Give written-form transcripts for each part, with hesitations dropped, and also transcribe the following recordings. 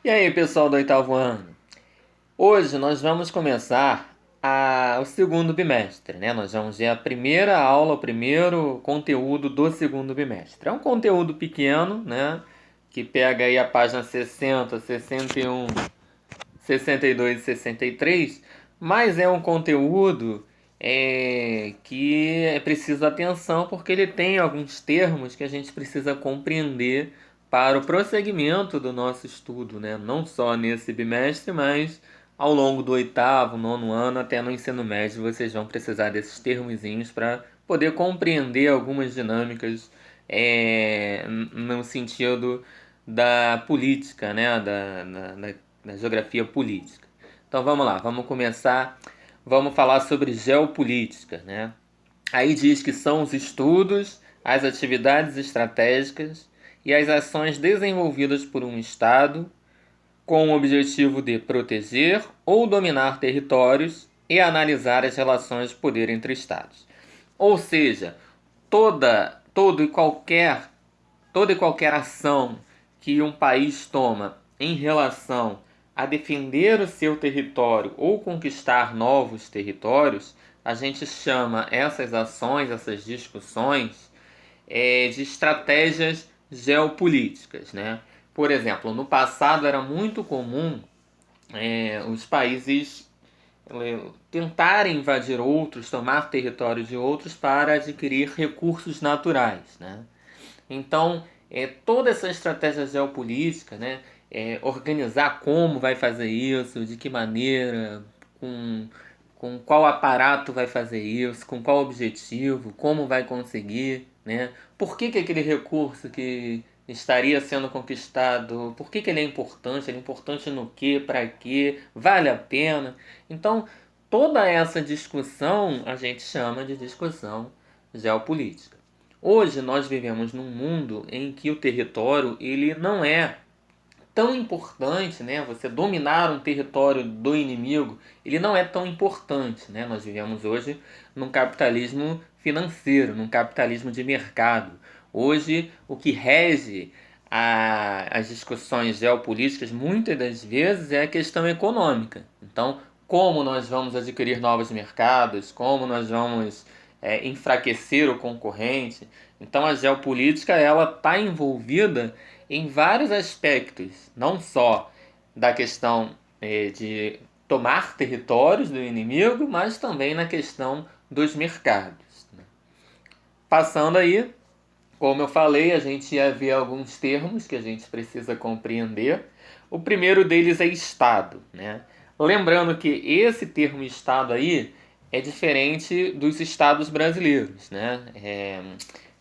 E aí, pessoal do oitavo ano? Hoje nós vamos começar o segundo bimestre, né? Nós vamos ver a primeira aula, o primeiro conteúdo do segundo bimestre. É um conteúdo pequeno, né? Que pega aí a página 60, 61, 62 e 63, mas é um conteúdo que é preciso atenção porque ele tem alguns termos que a gente precisa compreender para o prosseguimento do nosso estudo, né? Não só nesse bimestre, mas ao longo do oitavo, nono ano, até no ensino médio, vocês vão precisar desses termozinhos para poder compreender algumas dinâmicas no sentido da política, né? Da geografia política. Então vamos lá, vamos começar. Vamos falar sobre geopolítica, né? Aí diz que são os estudos, as atividades estratégicas e as ações desenvolvidas por um Estado com o objetivo de proteger ou dominar territórios e analisar as relações de poder entre Estados. Ou seja, toda, todo e qualquer, toda e qualquer ação que um país toma em relação a defender o seu território ou conquistar novos territórios, a gente chama essas ações, essas discussões, de estratégias geopolíticas, né? Por exemplo, no passado era muito comum os países tentarem invadir outros, tomar território de outros para adquirir recursos naturais, né? Então, toda essa estratégia geopolítica, né, organizar como vai fazer isso, de que maneira, com, com qual aparato vai fazer isso, com qual objetivo, como vai conseguir, né? Por que aquele recurso que estaria sendo conquistado, por que ele é importante? Ele é importante no que, para quê, vale a pena? Então, toda essa discussão a gente chama de discussão geopolítica. Hoje nós vivemos num mundo em que o território ele não é tão importante, né? Você dominar um território do inimigo, ele não é tão importante, né? Nós vivemos hoje num capitalismo financeiro, num capitalismo de mercado. Hoje o que rege as discussões geopolíticas muitas das vezes é a questão econômica. Então, como nós vamos adquirir novos mercados, como nós vamos enfraquecer o concorrente. Então a geopolítica ela está envolvida em vários aspectos, não só da questão de tomar territórios do inimigo, mas também na questão dos mercados. Passando aí, como eu falei, a gente ia ver alguns termos que a gente precisa compreender. O primeiro deles é Estado, né? Lembrando que esse termo Estado aí é diferente dos Estados brasileiros, né?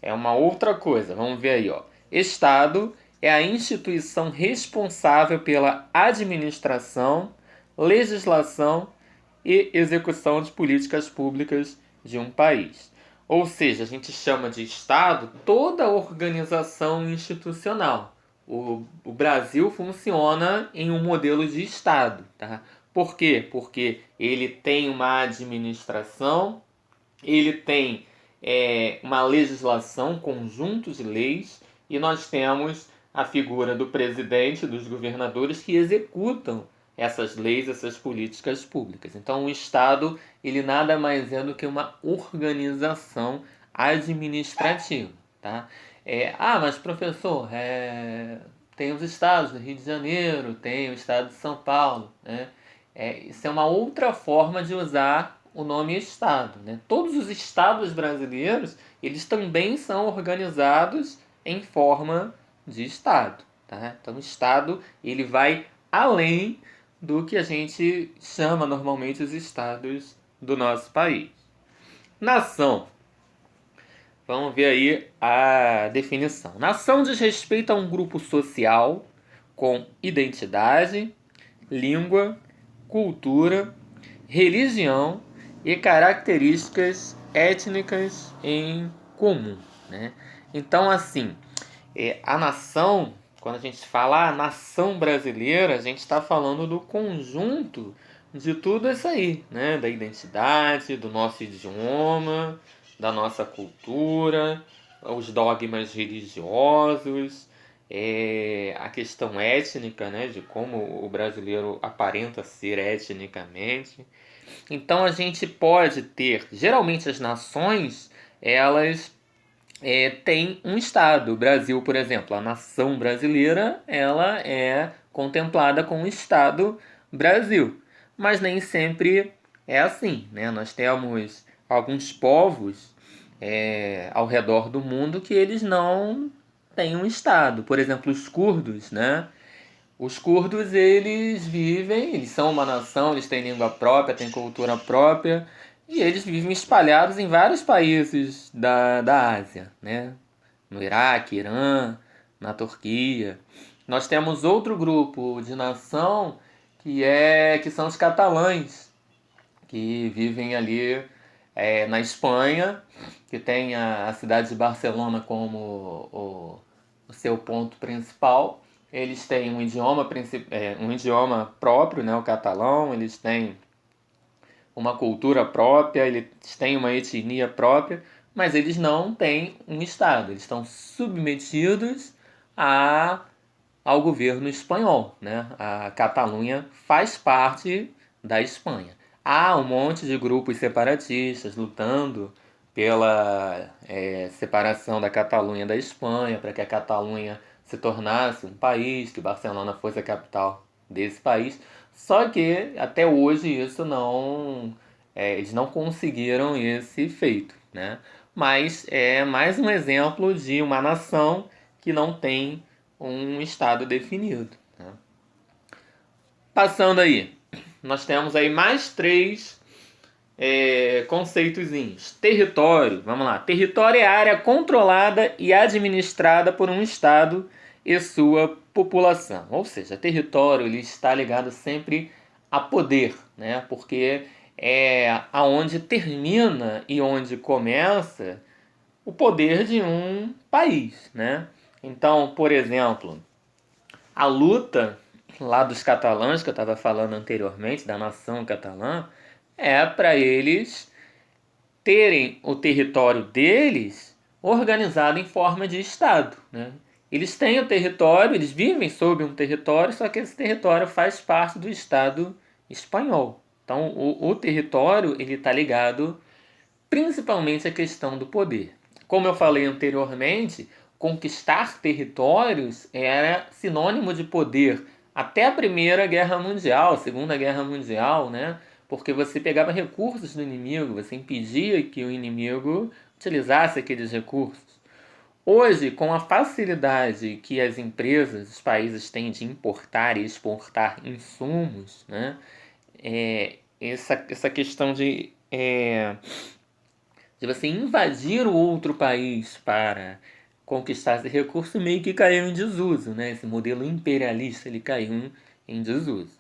É uma outra coisa. Vamos ver aí, ó. Estado é a instituição responsável pela administração, legislação e execução de políticas públicas de um país. Ou seja, a gente chama de Estado toda a organização institucional. O Brasil funciona em um modelo de Estado. Tá? Por quê? Porque ele tem uma administração, ele tem uma legislação, conjunto de leis, e nós temos a figura do presidente, dos governadores que executam essas leis, essas políticas públicas. Então, o Estado ele nada mais é do que uma organização administrativa, tá? Mas professor, tem os estados do Rio de Janeiro, tem o estado de São Paulo, né? Isso é uma outra forma de usar o nome Estado, né? Todos os estados brasileiros eles também são organizados em forma de Estado, tá? Então, o Estado ele vai além do que a gente chama normalmente os estados do nosso país. Nação. Vamos ver aí a definição. Nação diz respeito a um grupo social com identidade, língua, cultura, religião e características étnicas em comum, né? Então, assim, a nação, quando a gente fala a nação brasileira, a gente está falando do conjunto de tudo isso aí, né? Da identidade, do nosso idioma, da nossa cultura, os dogmas religiosos. a questão étnica, né, de como o brasileiro aparenta ser etnicamente. Então a gente pode ter, geralmente as nações, elas têm um Estado. O Brasil, por exemplo, a nação brasileira, ela é contemplada com o Estado Brasil. Mas nem sempre é assim, né? Nós temos alguns povos ao redor do mundo que eles não têm um Estado. Por exemplo, os curdos, né? Os curdos, eles vivem, eles são uma nação, eles têm língua própria, têm cultura própria, e eles vivem espalhados em vários países da Ásia, né? No Iraque, Irã, na Turquia. Nós temos outro grupo de nação que são os catalães, que vivem ali na Espanha, que tem a cidade de Barcelona como o seu ponto principal. Eles têm um idioma próprio, né, o catalão, eles têm uma cultura própria, eles têm uma etnia própria, mas eles não têm um Estado, eles estão submetidos a, ao governo espanhol. Né? A Catalunha faz parte da Espanha. Há um monte de grupos separatistas lutando pela separação da Catalunha da Espanha, para que a Catalunha se tornasse um país, que Barcelona fosse a capital desse país. Só que até hoje isso não, eles não conseguiram esse feito, né? Mas é mais um exemplo de uma nação que não tem um estado definido. Né? Passando aí, nós temos aí mais três conceitozinhos. Território, vamos lá. Território é a área controlada e administrada por um estado e sua população. Ou seja, território ele está ligado sempre a poder, né? Porque é aonde termina e onde começa o poder de um país, né? Então, por exemplo, a luta lá dos catalães, que eu estava falando anteriormente, da nação catalã, é para eles terem o território deles organizado em forma de Estado. Né? Eles têm o território, eles vivem sob um território, só que esse território faz parte do Estado espanhol. Então, o território ele está ligado principalmente à questão do poder. Como eu falei anteriormente, conquistar territórios era sinônimo de poder até a Primeira Guerra Mundial, a Segunda Guerra Mundial, né? Porque você pegava recursos do inimigo, você impedia que o inimigo utilizasse aqueles recursos. Hoje, com a facilidade que as empresas, os países têm de importar e exportar insumos, né? Essa questão de você invadir o outro país para conquistar esse recurso meio que caiu em desuso, né? Esse modelo imperialista ele caiu em desuso.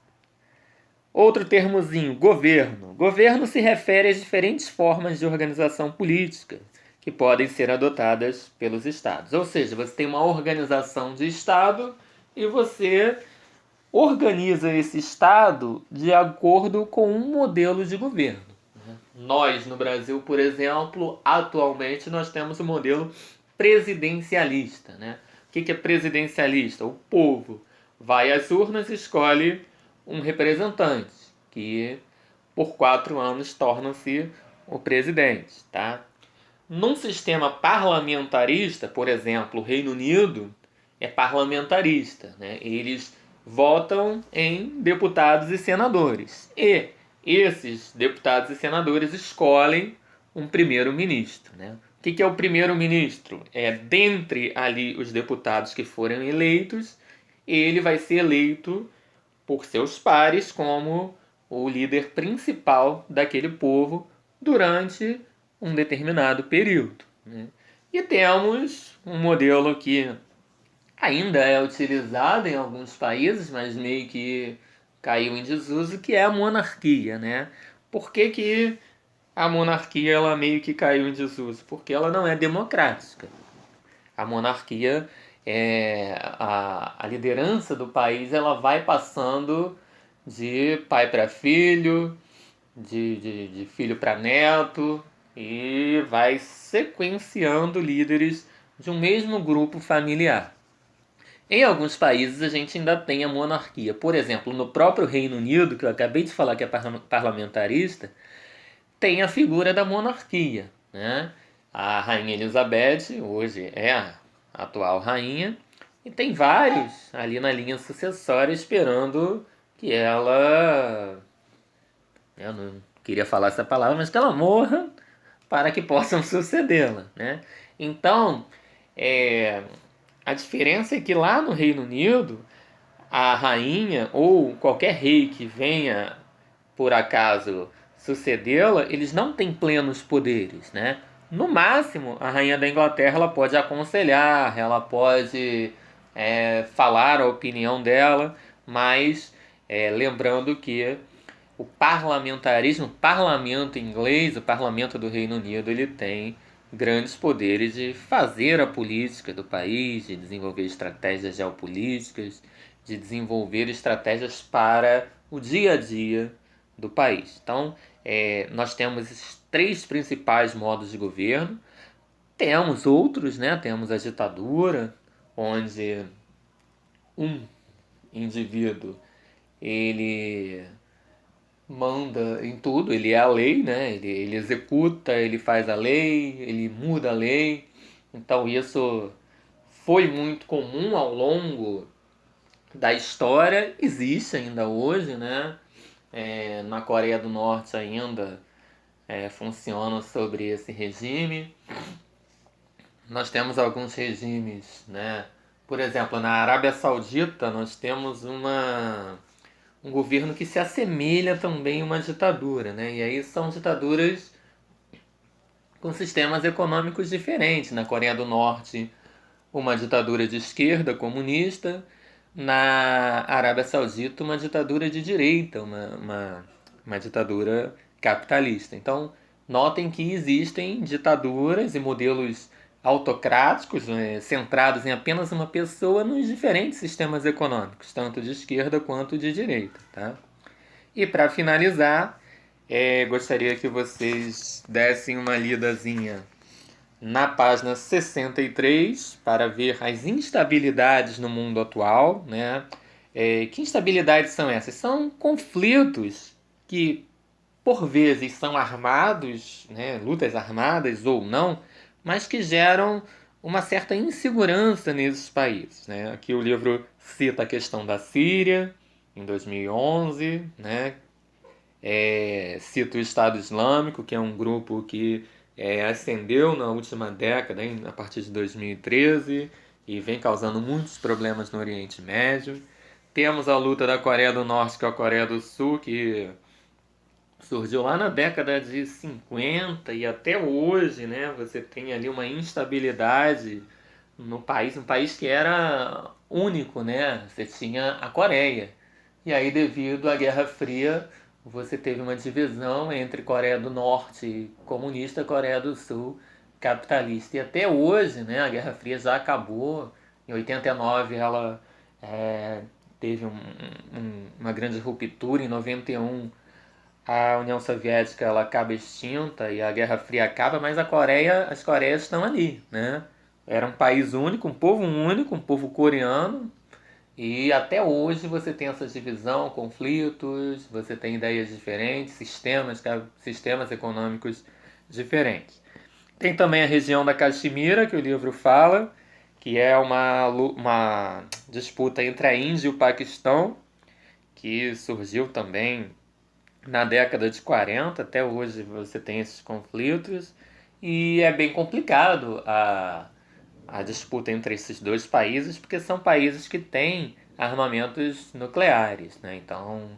Outro termozinho, governo. Governo se refere às diferentes formas de organização política que podem ser adotadas pelos estados. Ou seja, você tem uma organização de estado e você organiza esse estado de acordo com um modelo de governo. Nós, no Brasil, por exemplo, atualmente nós temos o modelo presidencialista. Né? O que é presidencialista? O povo vai às urnas e escolhe um representante, que por 4 anos torna-se o presidente. Tá? Num sistema parlamentarista, por exemplo, o Reino Unido é parlamentarista. Né? Eles votam em deputados e senadores. E esses deputados e senadores escolhem um primeiro-ministro. Né? O que é o primeiro-ministro? É dentre ali os deputados que forem eleitos, ele vai ser eleito por seus pares como o líder principal daquele povo durante um determinado período. Né? E temos um modelo que ainda é utilizado em alguns países, mas meio que caiu em desuso, que é a monarquia, né? Por que a monarquia ela meio que caiu em desuso? Porque ela não é democrática. A monarquia, a liderança do país, ela vai passando de pai para filho, de filho para neto, e vai sequenciando líderes de um mesmo grupo familiar. Em alguns países a gente ainda tem a monarquia. Por exemplo, no próprio Reino Unido, que eu acabei de falar que é parlamentarista, tem a figura da monarquia, né? A Rainha Elizabeth hoje é a atual rainha e tem vários ali na linha sucessória esperando que ela, eu não queria falar essa palavra, mas que ela morra para que possam sucedê-la, né? Então, é, a diferença é que lá no Reino Unido a rainha ou qualquer rei que venha por acaso sucedê-la, eles não têm plenos poderes, né? No máximo, a rainha da Inglaterra ela pode aconselhar, ela pode falar a opinião dela, mas lembrando que o parlamentarismo, o parlamento inglês, o parlamento do Reino Unido, ele tem grandes poderes de fazer a política do país, de desenvolver estratégias geopolíticas, de desenvolver estratégias para o dia a dia do país. Então, nós temos esses três principais modos de governo. Temos outros, né? Temos a ditadura, onde um indivíduo ele manda em tudo, ele é a lei, né? Ele executa, ele faz a lei, ele muda a lei. Então isso foi muito comum ao longo da história, existe ainda hoje, né? Na Coreia do Norte ainda funciona sobre esse regime. Nós temos alguns regimes, né? Por exemplo, na Arábia Saudita nós temos um governo que se assemelha também a uma ditadura, né? E aí são ditaduras com sistemas econômicos diferentes. Na Coreia do Norte, uma ditadura de esquerda comunista, na Arábia Saudita, uma ditadura de direita, uma ditadura capitalista. Então, notem que existem ditaduras e modelos autocráticos, né, centrados em apenas uma pessoa nos diferentes sistemas econômicos, tanto de esquerda quanto de direita. Tá? E para finalizar, gostaria que vocês dessem uma lidazinha na página 63 para ver as instabilidades no mundo atual. Né? Que instabilidades são essas? São conflitos que, por vezes, são armados, né? Lutas armadas ou não, mas que geram uma certa insegurança nesses países. Né? Aqui o livro cita a questão da Síria, em 2011, né? Cita o Estado Islâmico, que é um grupo que ascendeu na última década, a partir de 2013, e vem causando muitos problemas no Oriente Médio. Temos a luta da Coreia do Norte com a Coreia do Sul, que surgiu lá na década de 50 e até hoje, né? Você tem ali uma instabilidade no país, um país que era único, né? Você tinha a Coreia. E aí, devido à Guerra Fria, você teve uma divisão entre Coreia do Norte comunista e Coreia do Sul capitalista. E até hoje, né, a Guerra Fria já acabou. Em 89 ela teve uma grande ruptura. Em 91 a União Soviética ela acaba extinta e a Guerra Fria acaba, mas as Coreias estão ali, né? Era um país único, um povo coreano, e até hoje você tem essa divisão, conflitos, você tem ideias diferentes, sistemas econômicos diferentes. Tem também a região da Caxemira, que o livro fala, que é uma disputa entre a Índia e o Paquistão, que surgiu também na década de 40, até hoje você tem esses conflitos, e é bem complicado a disputa entre esses dois países, porque são países que têm armamentos nucleares, né? Então,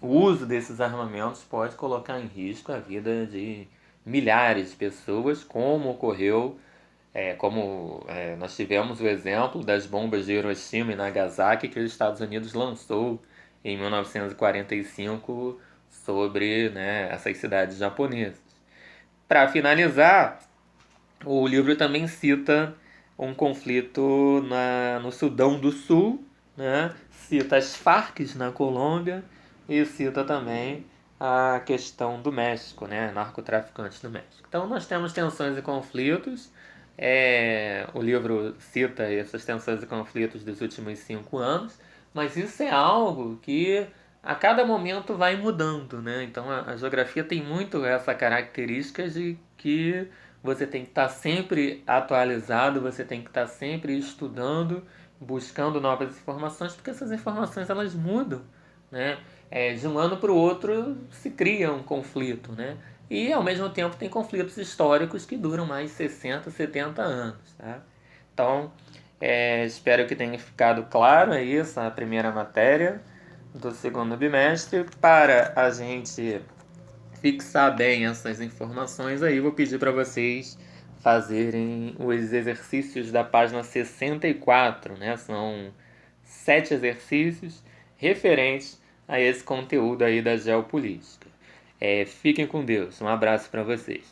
o uso desses armamentos pode colocar em risco a vida de milhares de pessoas, como ocorreu, nós tivemos o exemplo das bombas de Hiroshima e Nagasaki que os Estados Unidos lançou em 1945 sobre, né, essas cidades japonesas. Para finalizar, o livro também cita um conflito no Sudão do Sul, né? Cita as Farc na Colômbia e cita também a questão do México, né? Narcotraficantes do México. Então nós temos tensões e conflitos. O livro cita essas tensões e conflitos dos últimos 5 anos, mas isso é algo que a cada momento vai mudando, né? Então a geografia tem muito essa característica de que você tem que estar sempre atualizado, você tem que estar sempre estudando, buscando novas informações, porque essas informações elas mudam, né? De um ano para o outro se cria um conflito, né? E ao mesmo tempo tem conflitos históricos que duram mais 60, 70 anos, tá? Então, espero que tenha ficado claro aí essa primeira matéria do segundo bimestre. Para a gente fixar bem essas informações aí, vou pedir para vocês fazerem os exercícios da página 64, né? São 7 exercícios referentes a esse conteúdo aí da geopolítica. Fiquem com Deus. Um abraço para vocês.